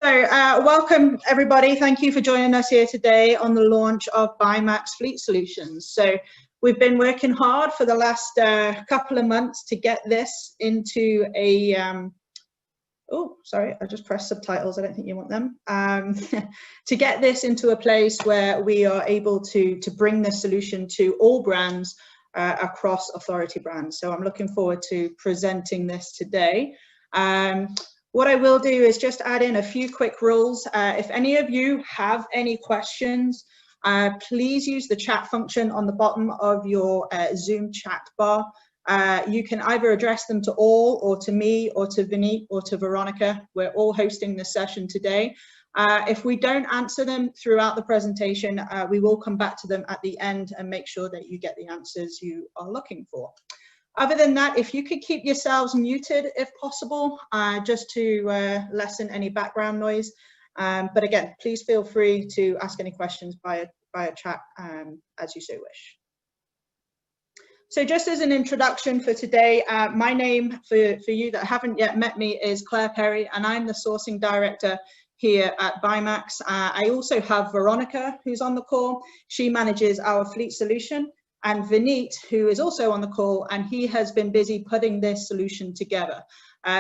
Welcome everybody. Thank you for joining us here today on the launch of BuyMax Fleet Solutions. So we've been working hard for the last couple of months to get this into a, oh, sorry, I just pressed subtitles. I don't think you want them. To get this into a place where we are able to bring this solution to all brands across authority brands. So I'm looking forward to presenting this today. What I will do is just add in a few quick rules. If any of you have any questions, please use the chat function on the bottom of your Zoom chat bar. You can either address them to all, or to me, or to Vineet, or to Veronica. We're all hosting this session today. If we don't answer them throughout the presentation, we will come back to them at the end and make sure that you get the answers you are looking for. Other than that, if you could keep yourselves muted if possible, just to lessen any background noise. But again, please feel free to ask any questions via chat as you so wish. So just as an introduction for today, my name, for you that haven't yet met me, is Claire Perry, and I'm the sourcing director here at BuyMax. I also have Veronica, who's on the call. She manages our fleet solution. And Vineet, who is also on the call, and he has been busy putting this solution together.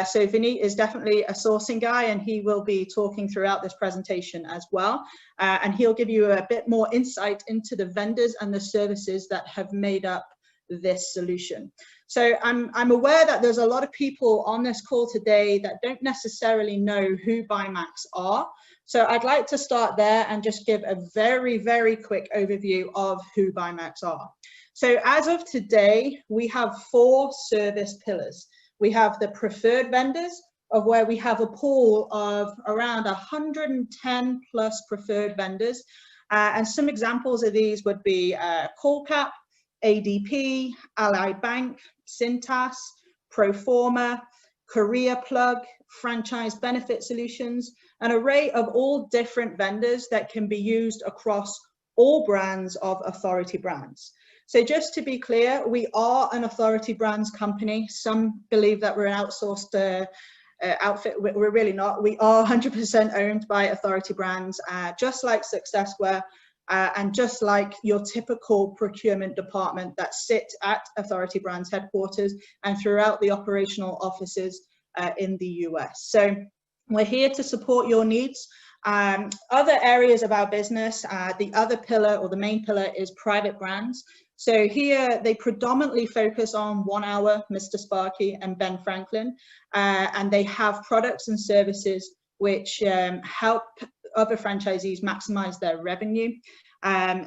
So Vineet is definitely a sourcing guy, and he will be talking throughout this presentation as well. And he'll give you a bit more insight into the vendors and the services that have made up this solution. So I'm aware that there's a lot of people on this call today that don't necessarily know who BuyMax are. So I'd like to start there and just give a very, very quick overview of who BuyMax are. So as of today, we have 4 service pillars. We have the preferred vendors, of where we have a pool of around 110 plus preferred vendors. And some examples of these would be CallCap, ADP, Ally Bank, Cintas, Proforma, Career Plug, Franchise Benefit Solutions, an array of all different vendors that can be used across all brands of authority brands. So just to be clear, we are an authority brands company. Some believe that we're an outsourced outfit. We're really not. We are 100% owned by authority brands, just like Successware, and just like your typical procurement department that sit at authority brands headquarters and throughout the operational offices in the US. So we're here to support your needs. Other areas of our business, the other pillar, or the main pillar, is private brands. So here they predominantly focus on 1 Hour, Mr. Sparky, and Ben Franklin, and they have products and services which help other franchisees maximize their revenue.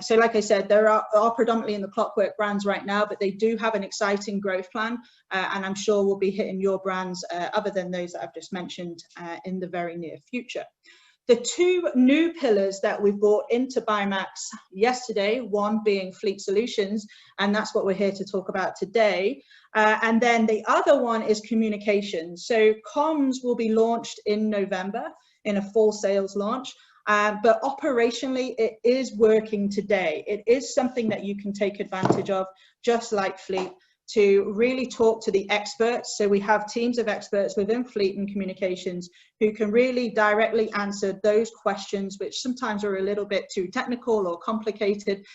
So like I said, there are predominantly in the Clockwork brands right now, but they do have an exciting growth plan, and I'm sure we'll be hitting your brands other than those that I've just mentioned in the very near future. The 2 new pillars that we've brought into BuyMax yesterday, one being Fleet Solutions, and that's what we're here to talk about today. And then the other one is communications. So comms will be launched in November in a full sales launch. But operationally, it is working today. It is something that you can take advantage of, just like Fleet, to really talk to the experts. So we have teams of experts within Fleet and communications who can really directly answer those questions, which sometimes are a little bit too technical or complicated,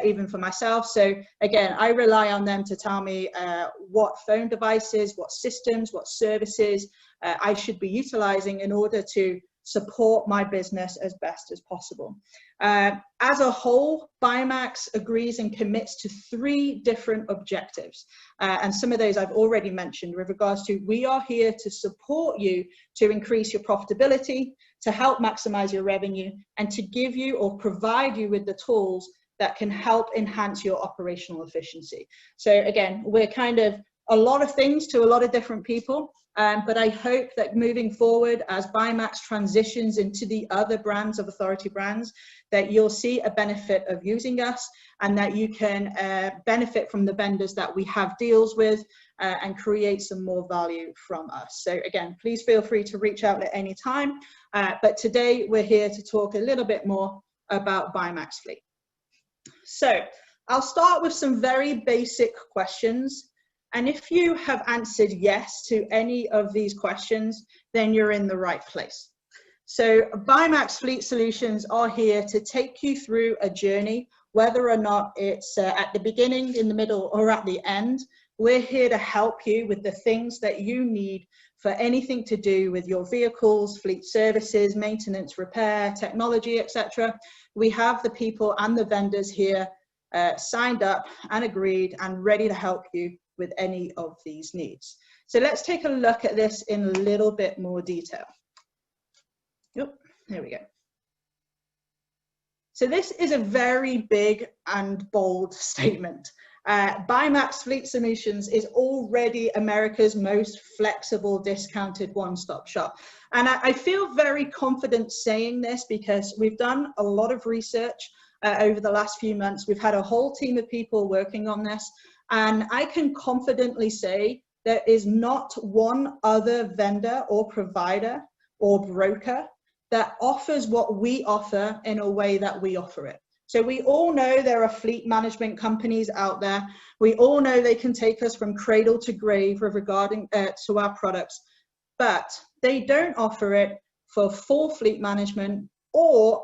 even for myself. So again, I rely on them to tell me what phone devices, what systems, what services I should be utilizing in order to support my business as best as possible. As a whole, BuyMax agrees and commits to 3 different objectives. And some of those I've already mentioned with regards to, we are here to support you to increase your profitability, to help maximize your revenue, and to give you or provide you with the tools that can help enhance your operational efficiency. So again, we're kind of a lot of things to a lot of different people. But I hope that moving forward, as BuyMax transitions into the other brands of authority brands, that you'll see a benefit of using us, and that you can benefit from the vendors that we have deals with and create some more value from us. So again, please feel free to reach out at any time. But today we're here to talk a little bit more about BuyMax Fleet. So I'll start with some very basic questions. And if you have answered yes to any of these questions, then you're in the right place. So BuyMax Fleet Solutions are here to take you through a journey, whether or not it's at the beginning, in the middle, or at the end. We're here to help you with the things that you need for anything to do with your vehicles, fleet services, maintenance, repair, technology, etc. We have the people and the vendors here signed up and agreed and ready to help you with any of these needs. So let's take a look at this in a little bit more detail. Yep, there we go. So this is a very big and bold statement. BuyMax Fleet Solutions is already America's most flexible, discounted one-stop shop. And I feel very confident saying this because we've done a lot of research over the last few months. We've had a whole team of people working on this, and I can confidently say there is not one other vendor or provider or broker that offers what we offer in a way that we offer it. So we all know there are fleet management companies out there. We all know they can take us from cradle to grave regarding to our products, but they don't offer it for full fleet management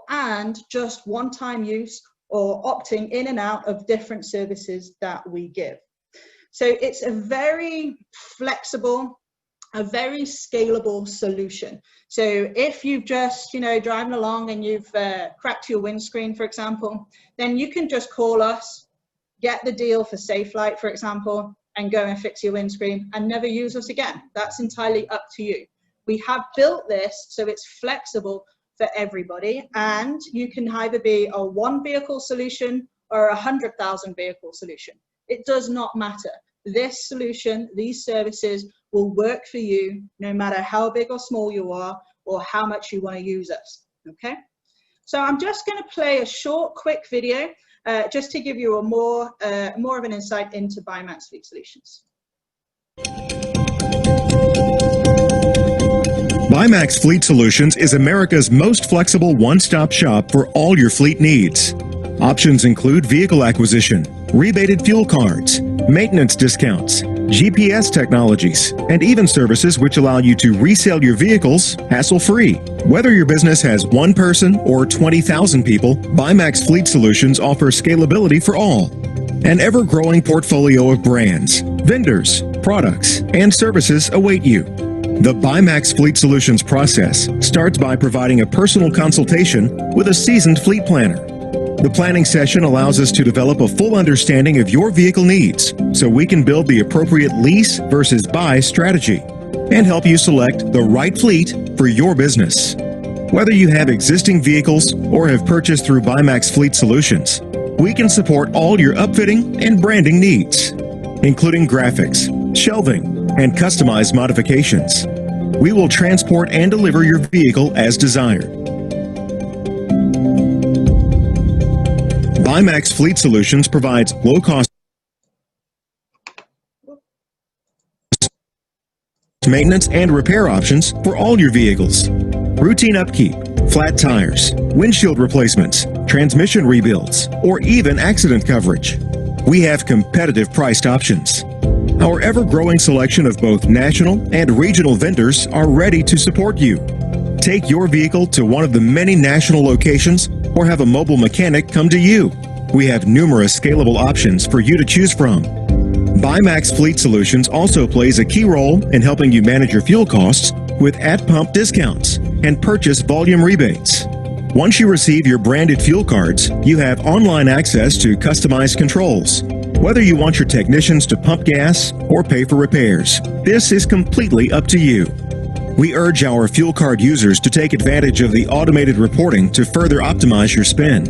and just one-time use or opting in and out of different services that we give. So it's a very flexible, a very scalable solution. So if you've just, driving along and you've cracked your windscreen, for example, then you can just call us, get the deal for Safelite, for example, and go and fix your windscreen and never use us again. That's entirely up to you. We have built this so it's flexible for everybody, and you can either be a one vehicle solution or 100,000 vehicle solution. It does not matter. This solution, these services will work for you no matter how big or small you are or how much you want to use us, okay? So I'm just going to play a short, quick video just to give you a more of an insight into BuyMax Fleet Solutions. BuyMax Fleet Solutions is America's most flexible one-stop shop for all your fleet needs. Options include vehicle acquisition, rebated fuel cards, maintenance discounts, GPS technologies, and even services which allow you to resell your vehicles hassle-free. Whether your business has one person or 20,000 people, BuyMax Fleet Solutions offers scalability for all. An ever-growing portfolio of brands, vendors, products, and services await you. The BuyMax Fleet Solutions process starts by providing a personal consultation with a seasoned fleet planner. The planning session allows us to develop a full understanding of your vehicle needs so we can build the appropriate lease versus buy strategy and help you select the right fleet for your business. Whether you have existing vehicles or have purchased through BuyMax Fleet Solutions, we can support all your upfitting and branding needs, including graphics, shelving, and customized modifications. We will transport and deliver your vehicle as desired. BuyMax Fleet Solutions provides low-cost maintenance and repair options for all your vehicles. Routine upkeep, flat tires, windshield replacements, transmission rebuilds, or even accident coverage. We have competitive priced options. Our ever-growing selection of both national and regional vendors are ready to support you. Take your vehicle to one of the many national locations or have a mobile mechanic come to you. We have numerous scalable options for you to choose from. BuyMax Fleet Solutions also plays a key role in helping you manage your fuel costs with at-pump discounts and purchase volume rebates. Once you receive your branded fuel cards, you have online access to customized controls. Whether you want your technicians to pump gas or pay for repairs, this is completely up to you. We urge our fuel card users to take advantage of the automated reporting to further optimize your spend.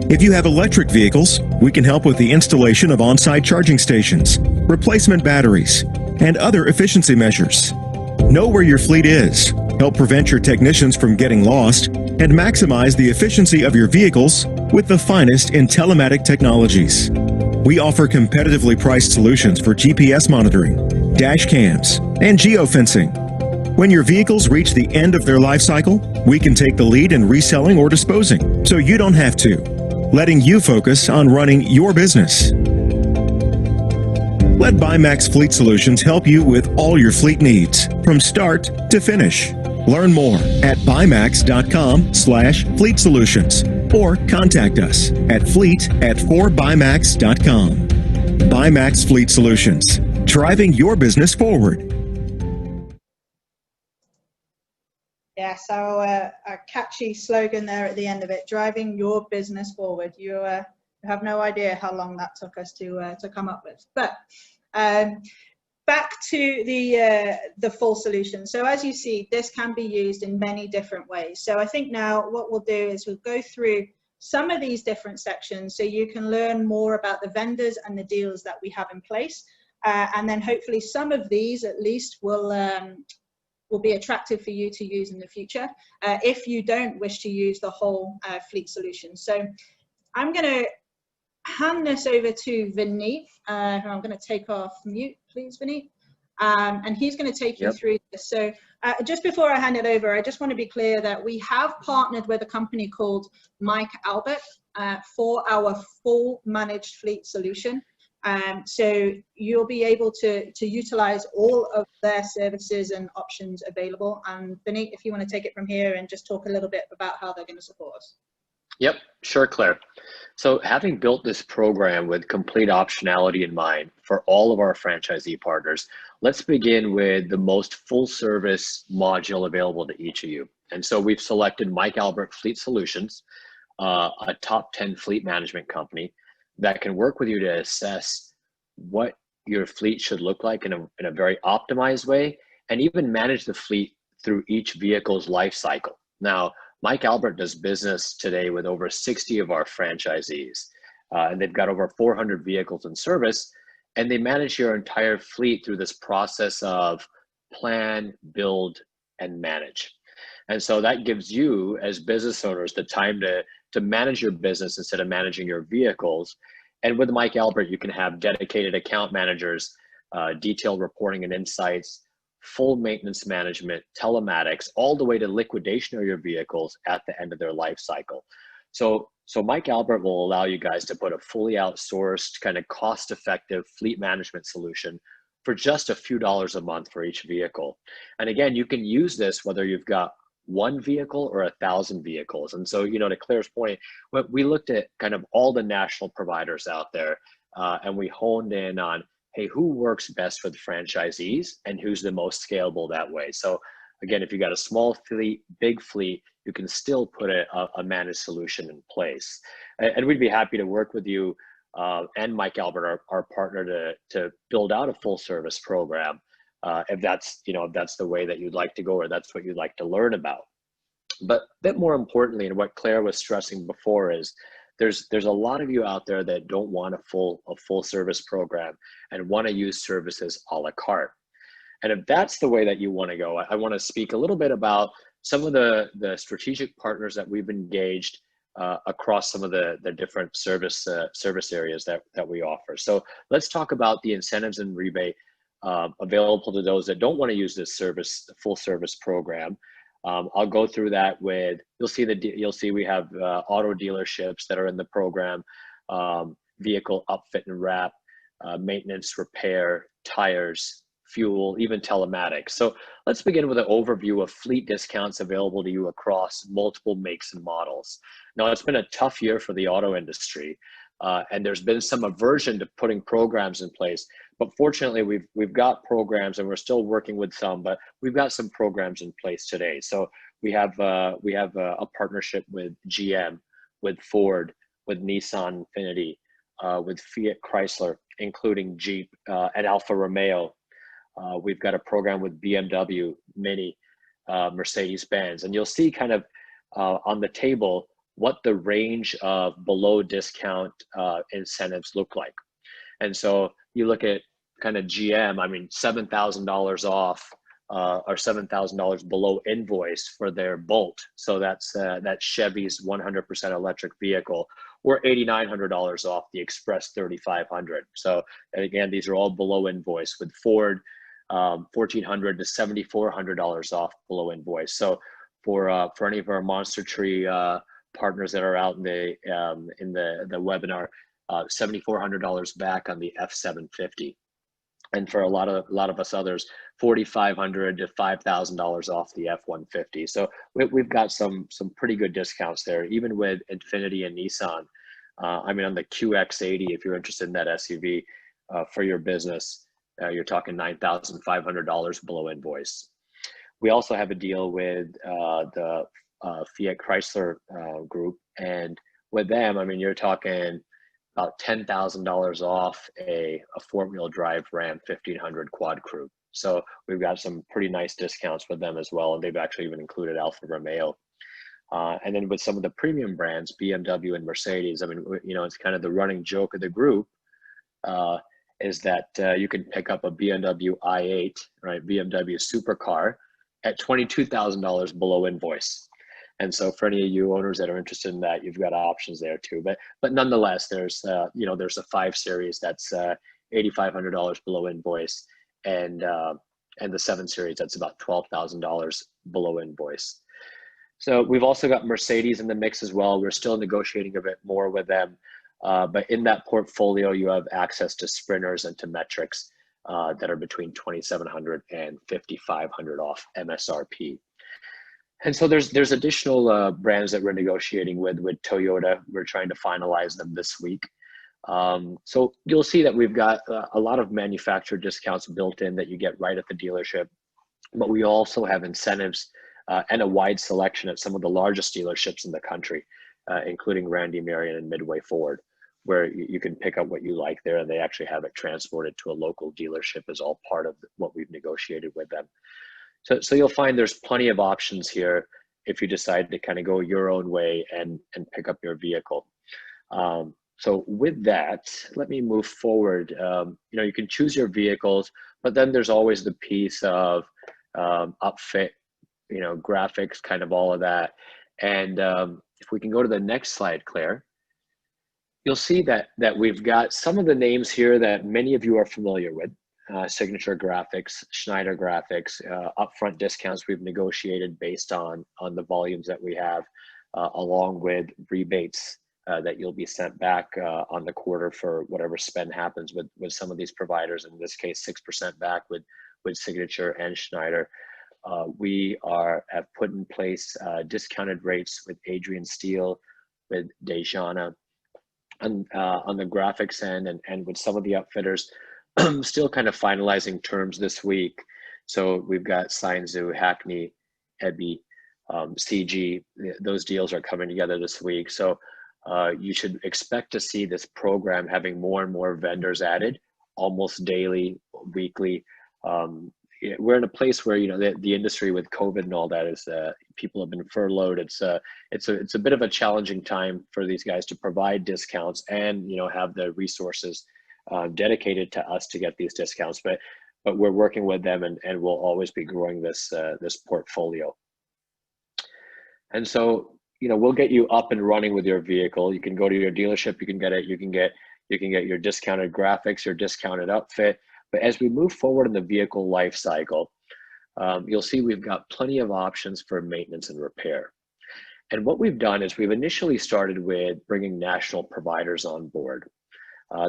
If you have electric vehicles, we can help with the installation of on-site charging stations, replacement batteries, and other efficiency measures. Know where your fleet is, help prevent your technicians from getting lost, and maximize the efficiency of your vehicles with the finest in telematic technologies. We offer competitively priced solutions for GPS monitoring, dash cams, and geofencing. When your vehicles reach the end of their life cycle, we can take the lead in reselling or disposing, so you don't have to, letting you focus on running your business. Let BuyMax Fleet Solutions help you with all your fleet needs, from start to finish. Learn more at buymax.com/fleet solutions or contact us at fleet@4buymax.com. BuyMax Fleet Solutions, driving your business forward. Yeah, so a catchy slogan there at the end of it, driving your business forward. You have no idea how long that took us to come up with. But back to the full solution. So as you see, this can be used in many different ways. So I think now what we'll do is we'll go through some of these different sections so you can learn more about the vendors and the deals that we have in place. And then hopefully some of these at least will be attractive for you to use in the future if you don't wish to use the whole fleet solution. So I'm going to hand this over to Vineet, who I'm going to take off mute, please, Vineet. And he's going to take you through this. So just before I hand it over, I just want to be clear that we have partnered with a company called Mike Albert for our full managed fleet solution. So you'll be able to utilize all of their services and options available. And Vineet, if you want to take it from here and just talk a little bit about how they're going to support us. Yep, sure, Claire. So having built this program with complete optionality in mind for all of our franchisee partners, let's begin with the most full service module available to each of you. And so we've selected Mike Albert Fleet Solutions, a top 10 fleet management company that can work with you to assess what your fleet should look like in a very optimized way, and even manage the fleet through each vehicle's life cycle. Now, Mike Albert does business today with over 60 of our franchisees, and they've got over 400 vehicles in service, and they manage your entire fleet through this process of plan, build, and manage. And so that gives you as business owners the time to manage your business instead of managing your vehicles. And with Mike Albert, you can have dedicated account managers, detailed reporting and insights, full maintenance management, telematics, all the way to liquidation of your vehicles at the end of their life cycle. So Mike Albert will allow you guys to put a fully outsourced, kind of cost-effective fleet management solution for just a few dollars a month for each vehicle. And again, you can use this whether you've got one vehicle or 1,000 vehicles. And so, you know, to Claire's point, we looked at kind of all the national providers out there, and we honed in on, hey, who works best for the franchisees and who's the most scalable that way. So again, if you got a small fleet, big fleet, you can still put a managed solution in place. And we'd be happy to work with you and Mike Albert, our partner, to build out a full service program. If that's the way that you'd like to go, or that's what you'd like to learn about. But a bit more importantly, and what Claire was stressing before, is there's a lot of you out there that don't want a full service program and want to use services a la carte. And if that's the way that you want to go, I want to speak a little bit about some of the strategic partners that we've engaged across some of the different service areas that we offer. So let's talk about the incentives and rebate available to those that don't want to use this full service program. I'll go through that with, you'll see we have auto dealerships that are in the program, vehicle upfit and wrap, maintenance, repair, tires, fuel, even telematics. So let's begin with an overview of fleet discounts available to you across multiple makes and models. Now, it's been a tough year for the auto industry, and there's been some aversion to putting programs in place. But fortunately, we've got programs, and we're still working with some, but we've got some programs in place today. So we have a partnership with GM, with Ford, with Nissan Infiniti, with Fiat Chrysler, including Jeep and Alfa Romeo. We've got a program with BMW, Mini, Mercedes-Benz, and you'll see kind of on the table what the range of below discount incentives look like. And so you look at kind of GM, I mean, $7,000 off or $7,000 below invoice for their Bolt. So that's Chevy's 100% electric vehicle, or $8,900 off the Express 3500. So, and again, these are all below invoice. With Ford, $1,400 to $7,400 off below invoice. So for any of our Monster Tree partners that are out in the webinar, $7,400 back on the F750. And for a lot of us others, $4,500 to $5,000 off the F-150. So we've got some pretty good discounts there, even with Infiniti and Nissan. I mean, on the QX80, if you're interested in that SUV for your business, you're talking $9,500 below invoice. We also have a deal with the Fiat Chrysler group, and with them, I mean, you're talking about $10,000 off a four-wheel drive Ram 1500 Quad Crew. So we've got some pretty nice discounts with them as well, and they've actually even included Alfa Romeo. And then with some of the premium brands, BMW and Mercedes, I mean, you know, it's kind of the running joke of the group is that you can pick up a BMW i8, right, BMW supercar at $22,000 below invoice. And so for any of you owners that are interested in that, you've got options there too. But nonetheless, there's you know, there's a 5 Series that's $8,500 below invoice, and the 7 Series that's about $12,000 below invoice. So we've also got Mercedes in the mix as well. We're still negotiating a bit more with them, but in that portfolio, you have access to Sprinters and to Metrics that are between $2,700 and $5,500 off MSRP. And so there's additional brands that we're negotiating with Toyota. We're trying to finalize them this week. So you'll see that we've got a lot of manufacturer discounts built in that you get right at the dealership, but we also have incentives and a wide selection at some of the largest dealerships in the country, including Randy Marion and Midway Ford, where you can pick up what you like there, and they actually have it transported to a local dealership as all part of what we've negotiated with them. So you'll find there's plenty of options here if you decide to kind of go your own way and pick up your vehicle. So with that, let me move forward. You know, you can choose your vehicles, but then there's always the piece of upfit, you know, graphics, kind of all of that. And if we can go to the next slide, Claire, you'll see that we've got some of the names here that many of you are familiar with. Signature Graphics, Schneider Graphics, upfront discounts we've negotiated based on the volumes that we have, along with rebates that you'll be sent back on the quarter for whatever spend happens with some of these providers. In this case, 6% back with Signature and Schneider. We have put in place discounted rates with Adrian Steele, with Dejana, on the graphics end, and with some of the upfitters. Still kind of finalizing terms this week. So we've got Scienzu, Hackney, Ebby, CG. Those deals are coming together this week. So you should expect to see this program having more and more vendors added almost daily, weekly. We're in a place where, you know, the industry with COVID and all that is people have been furloughed. It's a bit of a challenging time for these guys to provide discounts and, you know, have the resources dedicated to us to get these discounts, but we're working with them, and we'll always be growing this portfolio. And so, you know, we'll get you up and running with your vehicle. You can go to your dealership, you can get it, you can get your discounted graphics, your discounted outfit. But as we move forward in the vehicle life cycle, you'll see we've got plenty of options for maintenance and repair. And what we've done is we've initially started with bringing national providers on board.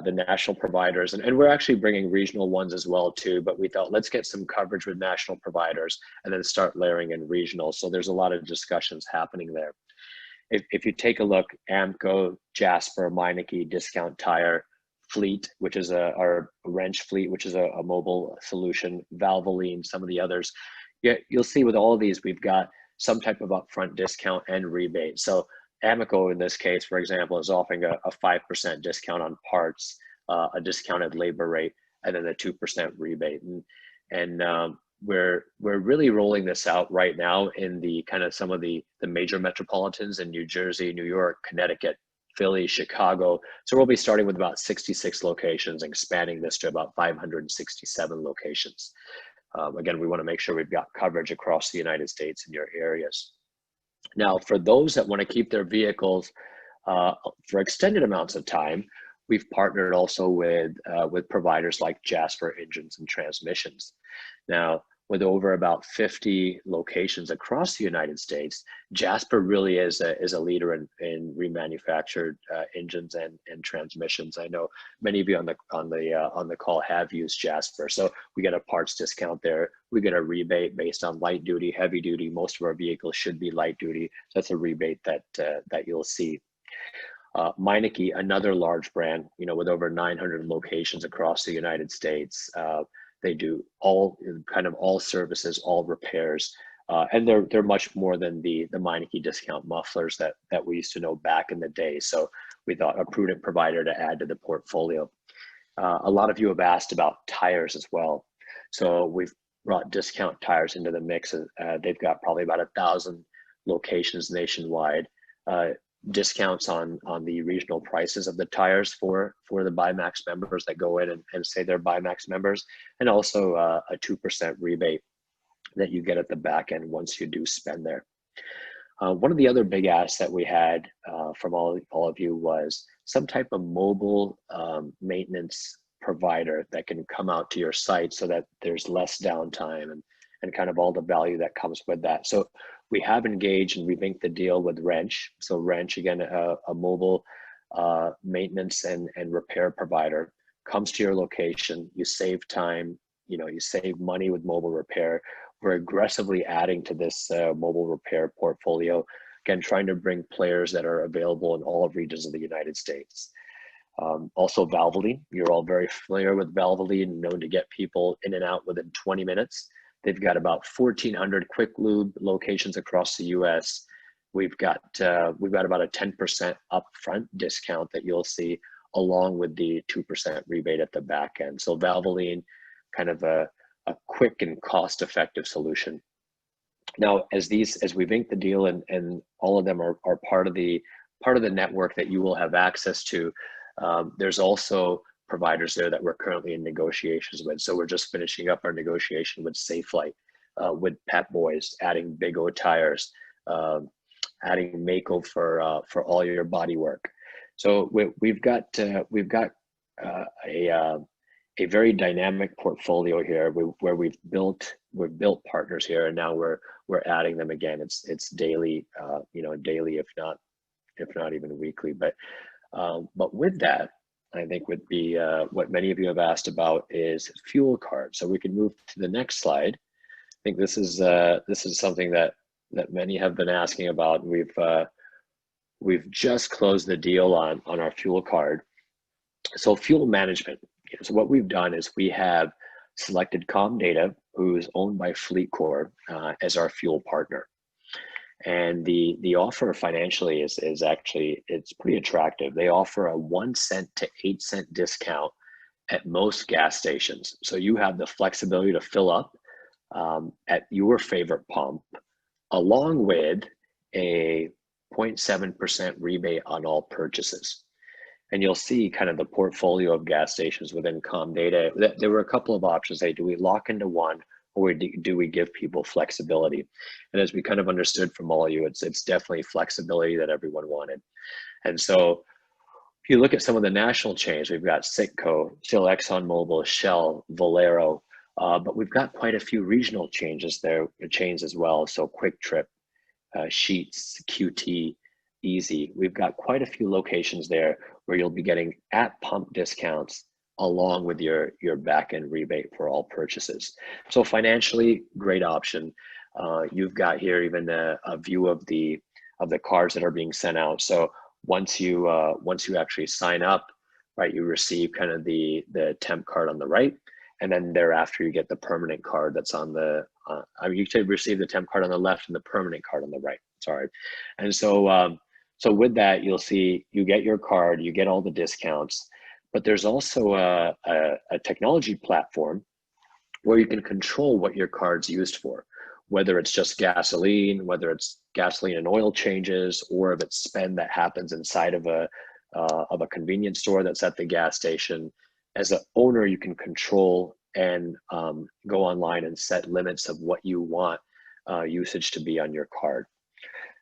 The national providers, and we're actually bringing regional ones as well too, but we thought let's get some coverage with national providers and then start layering in regional. So there's a lot of discussions happening there. If you take a look, Amco, Jasper, Meineke, Discount Tire, Fleet, which is our wrench fleet, which is a mobile solution, Valvoline, some of the others, you'll see with all of these, we've got some type of upfront discount and rebate. So Amico, in this case, for example, is offering a 5% discount on parts, a discounted labor rate, and then a 2% rebate. And we're really rolling this out right now in the kind of some of the major metropolitans in New Jersey, New York, Connecticut, Philly, Chicago. So we'll be starting with about 66 locations and expanding this to about 567 locations. Again, we want to make sure we've got coverage across the United States in your areas. Now, for those that want to keep their vehicles for extended amounts of time, we've partnered also with providers like Jasper Engines and Transmissions. Now, with over about 50 locations across the United States, Jasper really is a leader in remanufactured engines and transmissions. I know many of you on the call have used Jasper, so we get a parts discount there. We get a rebate based on light duty, heavy duty. Most of our vehicles should be light duty, so that's a rebate that you'll see. Meineke, another large brand, with over 900 locations across the United States. They do all services, all repairs, and they're much more than the Meineke discount mufflers that we used to know back in the day. So we thought a prudent provider to add to the portfolio. A lot of you have asked about tires as well. So we've brought discount tires into the mix. They've got probably about 1,000 locations nationwide. Discounts on the regional prices of the tires for the BuyMax members that go in and say they're BuyMax members, and also a 2% rebate that you get at the back end once you do spend there. One of the other big asks that we had from all of you was some type of mobile maintenance provider that can come out to your site so that there's less downtime and kind of all the value that comes with that. So we have engaged and we've inked the deal with Wrench. So Wrench, again, a mobile maintenance and repair provider, comes to your location. You save time, you save money with mobile repair. We're aggressively adding to this mobile repair portfolio, again, trying to bring players that are available in all regions of the United States. Also Valvoline, you're all very familiar with Valvoline, known to get people in and out within 20 minutes. They've got about 1,400 quick lube locations across the U.S. We've got about a 10% upfront discount that you'll see, along with the 2% rebate at the back end. So Valvoline, kind of a quick and cost-effective solution. Now, as we've inked the deal and all of them are part of the network that you will have access to, there's also providers there that we're currently in negotiations with. So we're just finishing up our negotiation with Safelite, with Pep Boys, adding Big O tires, adding Mako for all your body work. So we've got a very dynamic portfolio here where we've built partners here, and now we're adding them again. It's daily, daily, if not even weekly. But with that, I think would be what many of you have asked about is fuel cards. So we can move to the next slide. I think this is something that many have been asking about. We've just closed the deal on our fuel card. So fuel management. So what we've done is we have selected Comdata, who is owned by FleetCor, as our fuel partner. And the offer financially is actually, it's pretty attractive. They offer a 1 cent to 8 cent discount at most gas stations. So you have the flexibility to fill up at your favorite pump, along with a 0.7% rebate on all purchases. And you'll see kind of the portfolio of gas stations within Comdata. There were a couple of options. Do we lock into one, or do we give people flexibility? And as we kind of understood from all of you, it's definitely flexibility that everyone wanted. And so if you look at some of the national chains, we've got Citgo, still ExxonMobil, Shell, Valero, but we've got quite a few regional chains as well. So Quick Trip, Sheetz, QT, Easy. We've got quite a few locations there where you'll be getting at pump discounts along with your back-end rebate for all purchases. So financially, great option. You've got here even a view of the cards that are being sent out. So once you actually sign up, right, you receive kind of the temp card on the right, and then thereafter you get the permanent card that's on the. You should receive the temp card on the left and the permanent card on the right. Sorry, and so so with that, you'll see you get your card, you get all the discounts. But there's also a technology platform where you can control what your card's used for, whether it's just gasoline, whether it's gasoline and oil changes, or if it's spend that happens inside of a convenience store that's at the gas station. As an owner, you can control and go online and set limits of what you want usage to be on your card.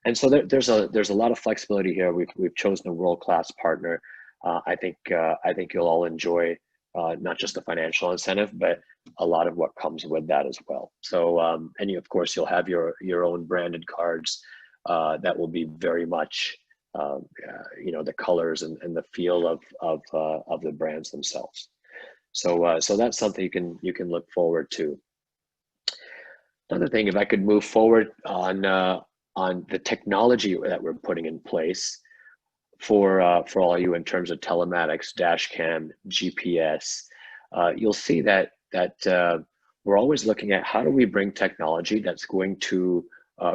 And so there's a lot of flexibility here. We've chosen a world-class partner. I think you'll all enjoy not just the financial incentive, but a lot of what comes with that as well. So, and of course, you'll have your own branded cards that will be very much, the colors and the feel of the brands themselves. So, so that's something you can look forward to. Another thing, if I could move forward on the technology that we're putting in place for all you in terms of telematics, dash cam, GPS, you'll see that we're always looking at how do we bring technology that's going to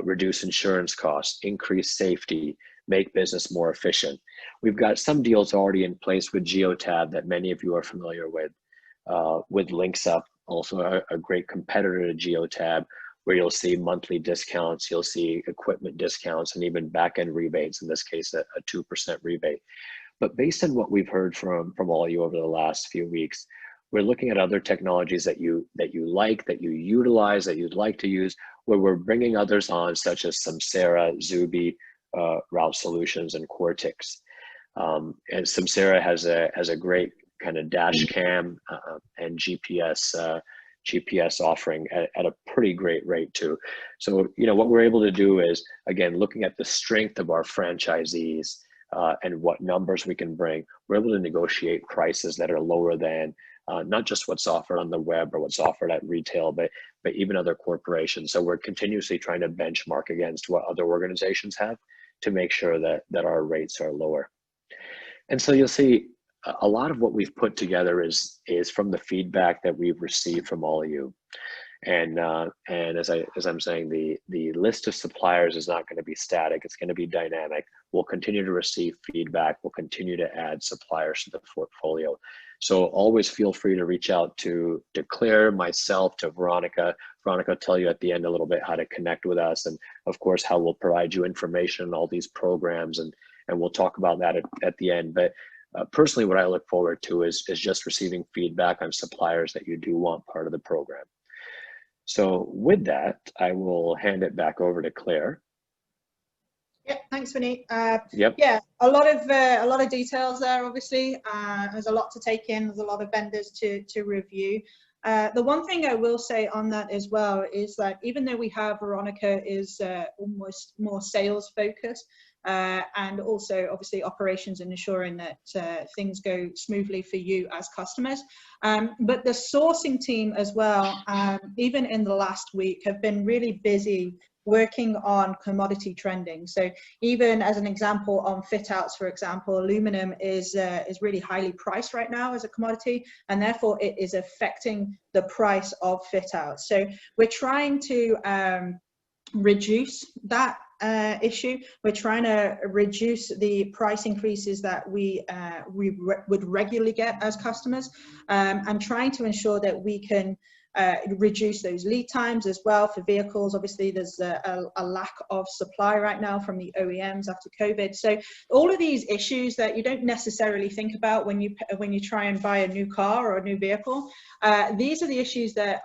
reduce insurance costs, increase safety, make business more efficient. We've got some deals already in place with Geotab that many of you are familiar with LinksUp, also a great competitor to Geotab, where you'll see monthly discounts, you'll see equipment discounts, and even back-end rebates, in this case, a 2% rebate. But based on what we've heard from all of you over the last few weeks, we're looking at other technologies that you like, that you utilize, that you'd like to use, where we're bringing others on, such as Samsara, Zuby, Route Solutions, and Quartix. And Samsara has a great kind of dash cam and GPS offering at a pretty great rate too. So, what we're able to do is, again, looking at the strength of our franchisees and what numbers we can bring, we're able to negotiate prices that are lower than not just what's offered on the web or what's offered at retail, but even other corporations. So we're continuously trying to benchmark against what other organizations have to make sure that our rates are lower. And so you'll see a lot of what we've put together is from the feedback that we've received from all of you. And as I'm saying, the list of suppliers is not going to be static. It's going to be dynamic. We'll continue to receive feedback. We'll continue to add suppliers to the portfolio. So always feel free to reach out to Claire, myself, to Veronica. Veronica will tell you at the end a little bit how to connect with us, and of course how we'll provide you information on all these programs, and we'll talk about that at the end. But personally, what I look forward to is just receiving feedback on suppliers that you do want part of the program. So with that, I will hand it back over to Claire. Yeah, thanks, Vineet. Yep. Yeah, a lot of details there. Obviously, there's a lot to take in. There's a lot of vendors to review. The one thing I will say on that as well is that even though we have Veronica is almost more sales focused, and also obviously operations and ensuring that things go smoothly for you as customers, but the sourcing team as well, even in the last week, have been really busy working on commodity trending. So even as an example on fit outs, for example, aluminum is really highly priced right now as a commodity, and therefore it is affecting the price of fit outs. So we're trying to reduce that issue. We're trying to reduce the price increases that we would regularly get as customers, and trying to ensure that we can reduce those lead times as well for vehicles. Obviously, there's a lack of supply right now from the OEMs after COVID. So all of these issues that you don't necessarily think about when you try and buy a new car or a new vehicle, these are the issues that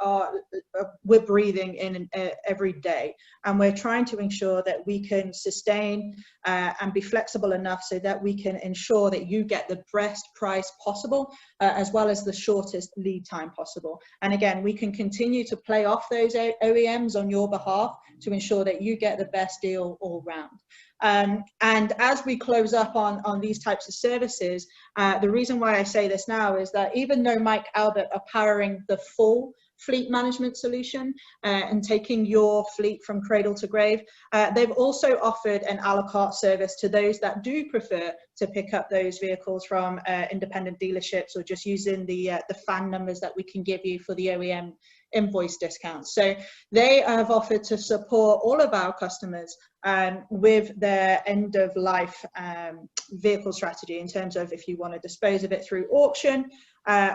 we're breathing in every day, and we're trying to ensure that we can sustain and be flexible enough so that we can ensure that you get the best price possible, as well as the shortest lead time possible. And again, we can continue to play off those OEMs on your behalf to ensure that you get the best deal all round. And as we close up on these types of services, the reason why I say this now is that even though Mike Albert are powering the full fleet management solution and taking your fleet from cradle to grave, they've also offered an a la carte service to those that do prefer to pick up those vehicles from independent dealerships, or just using the fan numbers that we can give you for the OEM invoice discounts. So they have offered to support all of our customers with their end of life vehicle strategy, in terms of if you want to dispose of it through auction,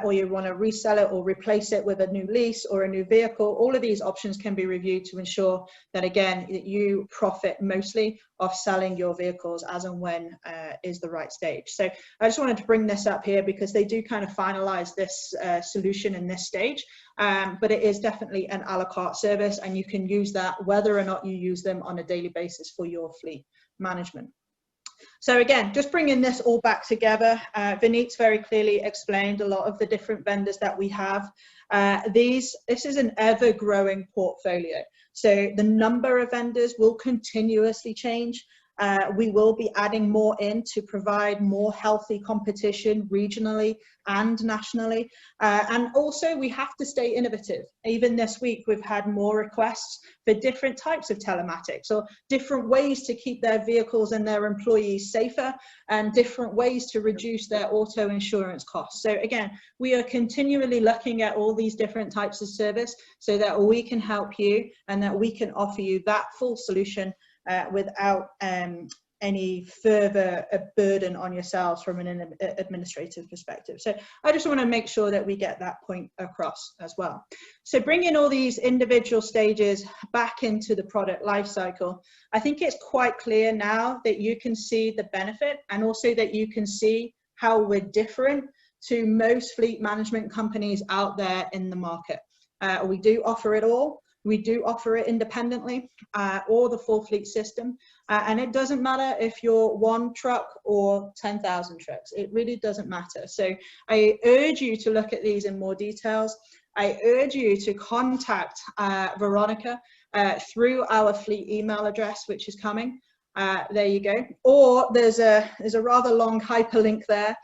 or you want to resell it or replace it with a new lease or a new vehicle. All of these options can be reviewed to ensure that, again, that you profit mostly off selling your vehicles as and when is the right stage. So I just wanted to bring this up here because they do kind of finalize this solution in this stage, but it is definitely an a la carte service, and you can use that whether or not you use them on a daily basis for your fleet management. So again, just bringing this all back together, Vineet's very clearly explained a lot of the different vendors that we have. This is an ever-growing portfolio. So the number of vendors will continuously change. We will be adding more in to provide more healthy competition regionally and nationally. And also we have to stay innovative. Even this week, we've had more requests for different types of telematics or different ways to keep their vehicles and their employees safer and different ways to reduce their auto insurance costs. So again, we are continually looking at all these different types of service so that we can help you and that we can offer you that full solution without any further burden on yourselves from an administrative perspective. So I just want to make sure that we get that point across as well. So bringing all these individual stages back into the product life cycle, I think it's quite clear now that you can see the benefit and also that you can see how we're different to most fleet management companies out there in the market. We do offer it all. We do offer it independently or the full fleet system. And it doesn't matter if you're 1 truck or 10,000 trucks. It really doesn't matter. So I urge you to look at these in more details. I urge you to contact Veronica through our fleet email address, which is coming. There you go. Or there's a rather long hyperlink there,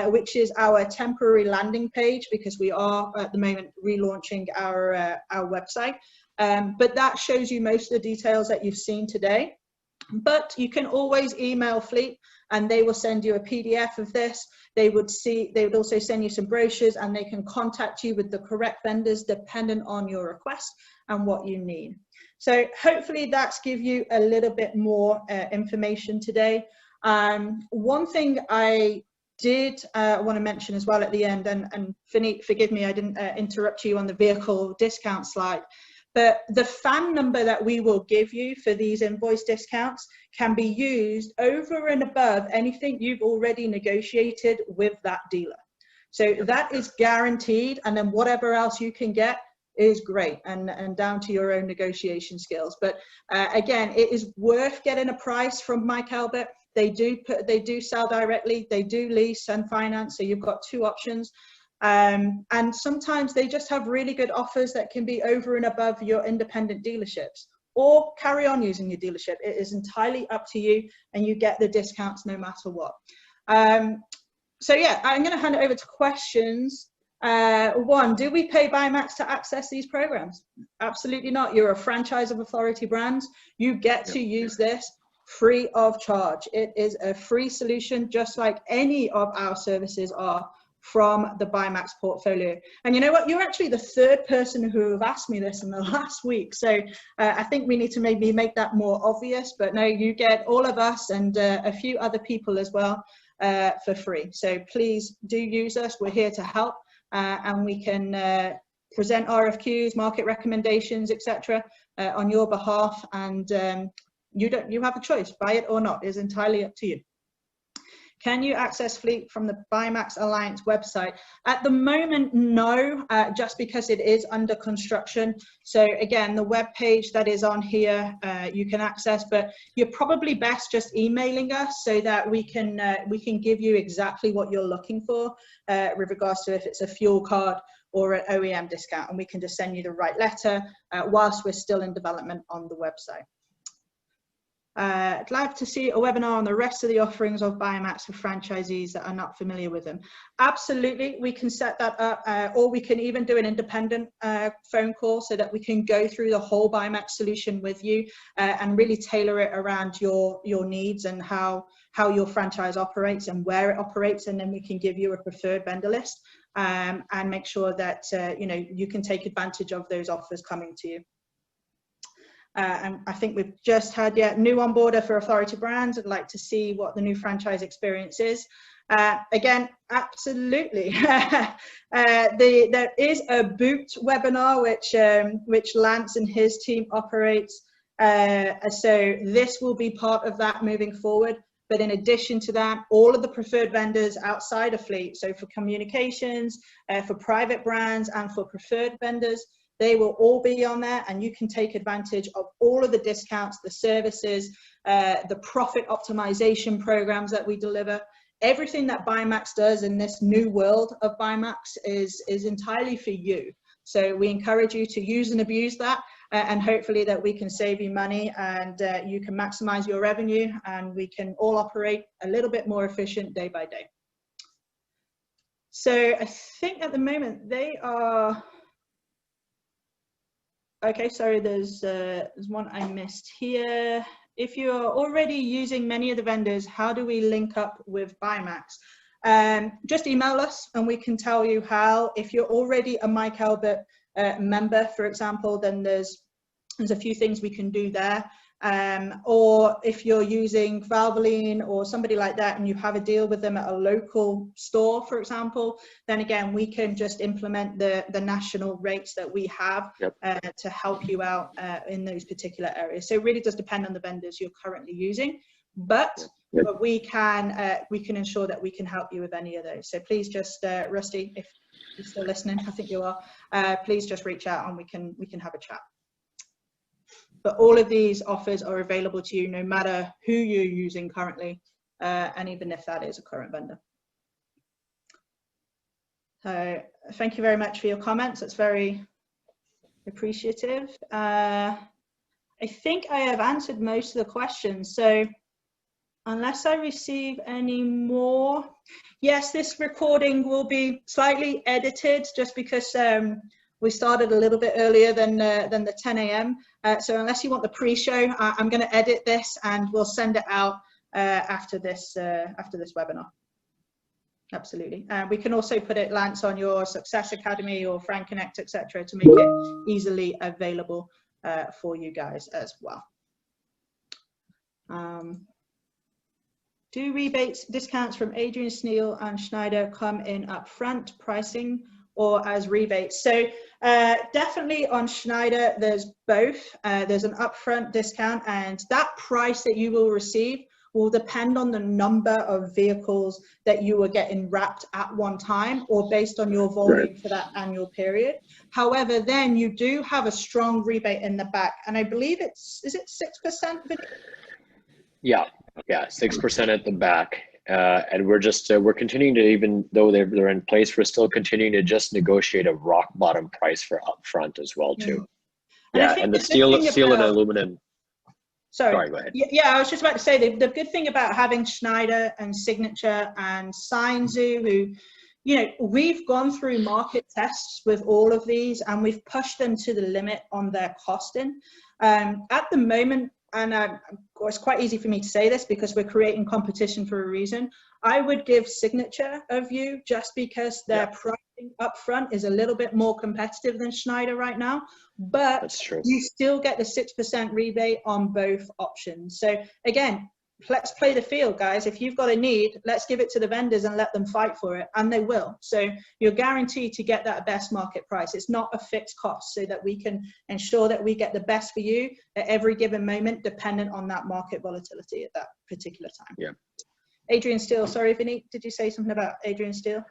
which is our temporary landing page, because we are at the moment relaunching our website. But that shows you most of the details that you've seen today. But you can always email Fleet and they will send you a PDF of this. They would also send you some brochures and they can contact you with the correct vendors dependent on your request and what you need. So hopefully that's give you a little bit more information today. One thing I did want to mention as well at the end, and forgive me, I didn't interrupt you on the vehicle discount slide, but the FAN number that we will give you for these invoice discounts can be used over and above anything you've already negotiated with that dealer. So that is guaranteed, and then whatever else you can get is great and down to your own negotiation skills. But again, it is worth getting a price from Mike Albert. They do sell directly, they do lease and finance, so you've got 2 options. And sometimes they just have really good offers that can be over and above your independent dealerships, or carry on using your dealership. It is entirely up to you, and you get the discounts no matter what. So yeah, I'm going to hand it over to questions. 1, do we pay BuyMax to access these programs? Absolutely not. You're a franchise of Authority Brands. You get to use this free of charge. It is a free solution, just like any of our services are from the BuyMax portfolio. And you know what? You're actually the 3rd person who have asked me this in the last week. So I think we need to maybe make that more obvious. But no, you get all of us and a few other people as well for free. So please do use us. We're here to help. And we can present RFQs, market recommendations, etc. On your behalf. And you have a choice. Buy it or not is entirely up to you. Can you access Fleet from the BuyMax Alliance website? At the moment, no, just because it is under construction. So again, the web page that is on here, you can access, but you're probably best just emailing us so that we can give you exactly what you're looking for with regards to if it's a fuel card or an OEM discount, and we can just send you the right letter whilst we're still in development on the website. I'd like to see a webinar on the rest of the offerings of BuyMax for franchisees that are not familiar with them. Absolutely, we can set that up, or we can even do an independent phone call so that we can go through the whole BuyMax solution with you and really tailor it around your needs and how your franchise operates and where it operates, and then we can give you a preferred vendor list and make sure that you can take advantage of those offers coming to you. And I think we've just had new onboarder for Authority Brands. I'd like to see what the new franchise experience is. Again, absolutely. There is a boot webinar which Lance and his team operates. So this will be part of that moving forward. But in addition to that, all of the preferred vendors outside of Fleet, so for communications, for private brands, and for preferred vendors, they will all be on there, and you can take advantage of all of the discounts, the services, the profit optimization programs that we deliver. Everything that BuyMax does in this new world of BuyMax is entirely for you. So we encourage you to use and abuse that, and hopefully that we can save you money, and you can maximize your revenue, and we can all operate a little bit more efficient day by day. So I think at the moment they are, okay, sorry, there's one I missed here. If you're already using many of the vendors, how do we link up with BuyMax? Just email us and we can tell you how. If you're already a Mike Albert member, for example, then there's a few things we can do there. Or if you're using Valvoline or somebody like that and you have a deal with them at a local store, for example, then again, we can just implement the national rates that we have to help you out in those particular areas. So it really does depend on the vendors you're currently using, but we can ensure that we can help you with any of those. So please just, Rusty, if you're still listening, I think you are, please just reach out and we can have a chat. But all of these offers are available to you no matter who you're using currently, and even if that is a current vendor. So thank you very much for your comments. That's very appreciative. I think I have answered most of the questions. So unless I receive any more, yes, this recording will be slightly edited just because we started a little bit earlier than the 10 a.m. So unless you want the pre-show, I'm going to edit this and we'll send it out after this webinar. Absolutely. We can also put it, Lance, on your Success Academy or Frank Connect, etc., to make it easily available for you guys as well. Do rebates, discounts from Adrian Steele and Schneider come in upfront pricing or as rebates? So definitely on Schneider, there's both. There's an upfront discount, and that price that you will receive will depend on the number of vehicles that you are getting wrapped at one time or based on your volume for that annual period. However, then you do have a strong rebate in the back, and I believe is it 6%? Yeah, 6% at the back. And we're just we're continuing to, even though they're in place, we're still continuing to just negotiate a rock bottom price for upfront as well too. And the steel and aluminum. Sorry, go ahead. Yeah, I was just about to say the good thing about having Schneider and Signature and Seinzu, who, you know, we've gone through market tests with all of these and we've pushed them to the limit on their costing. At the moment, and it's quite easy for me to say this because we're creating competition for a reason, I would give Signature a view just because their pricing up front is a little bit more competitive than Schneider right now, but that's true. You still get the 6% rebate on both options. So again, let's play the field, guys. If you've got a need, let's give it to the vendors and let them fight for it, and they will. So you're guaranteed to get that best market price. It's not a fixed cost, so that we can ensure that we get the best for you at every given moment, dependent on that market volatility at that particular time. Yeah. Adrian Steele, sorry, Vinny, did you say something about Adrian Steele?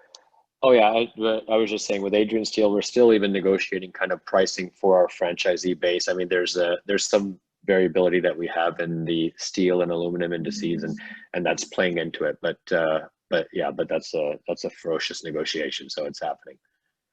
Oh yeah, I was just saying with Adrian Steele, we're still even negotiating kind of pricing for our franchisee base. I mean, there's some variability that we have in the steel and aluminum indices, and that's playing into it. But that's a ferocious negotiation, so it's happening.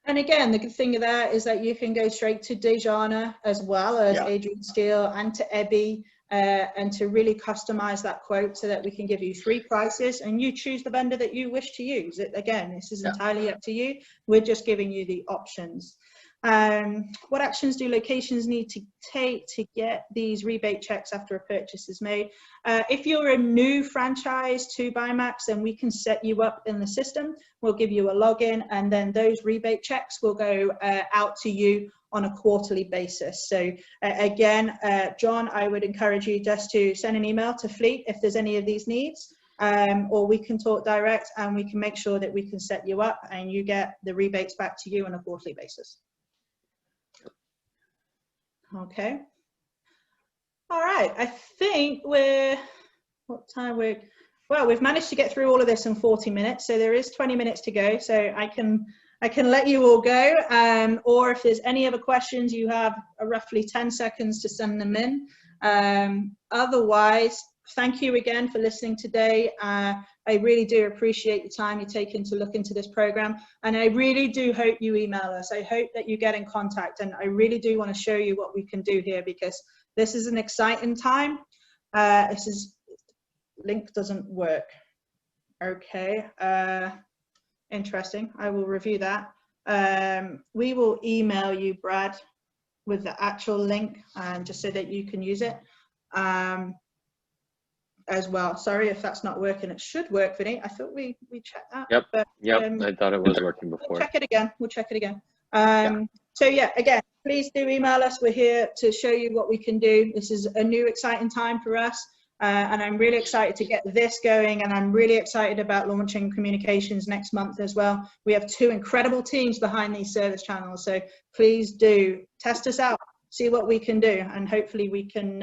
And again, the good thing of that is that you can go straight to Dejana as well as Adrian Steele and to Ebby, and to really customize that quote so that we can give you 3 prices and you choose the vendor that you wish to use. Again, this is entirely up to you. We're just giving you the options. What actions do locations need to take to get these rebate checks after a purchase is made? If you're a new franchise to BuyMax, then we can set you up in the system. We'll give you a login, and then those rebate checks will go out to you on a quarterly basis. So again, John, I would encourage you just to send an email to Fleet if there's any of these needs, or we can talk direct and we can make sure that we can set you up and you get the rebates back to you on a quarterly basis. Okay. All right. I think we've managed to get through all of this in 40 minutes. So there is 20 minutes to go. So I can let you all go. Or if there's any other questions, you have roughly 10 seconds to send them in. Otherwise, thank you again for listening today. I really do appreciate the time you're taking to look into this program. And I really do hope you email us. I hope that you get in contact. And I really do want to show you what we can do here, because this is an exciting time. Link doesn't work. Okay. Interesting. I will review that. We will email you, Brad, with the actual link, just so that you can use it as well. Sorry if that's not working. It should work, Vinny. I thought we checked that. Yep. But, I thought it was working before. We'll check it again. We'll check it again. So yeah, again, please do email us. We're here to show you what we can do. This is a new exciting time for us. And I'm really excited to get this going, and I'm really excited about launching communications next month as well. We have 2 incredible teams behind these service channels, so please do test us out, see what we can do, and hopefully we can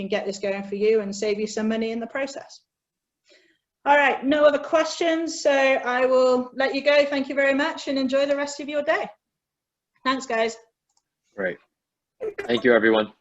get this going for you and save you some money in the process. All right, no other questions, so I will let you go. Thank you very much, and enjoy the rest of your day. Thanks, guys. Great. Thank you, everyone.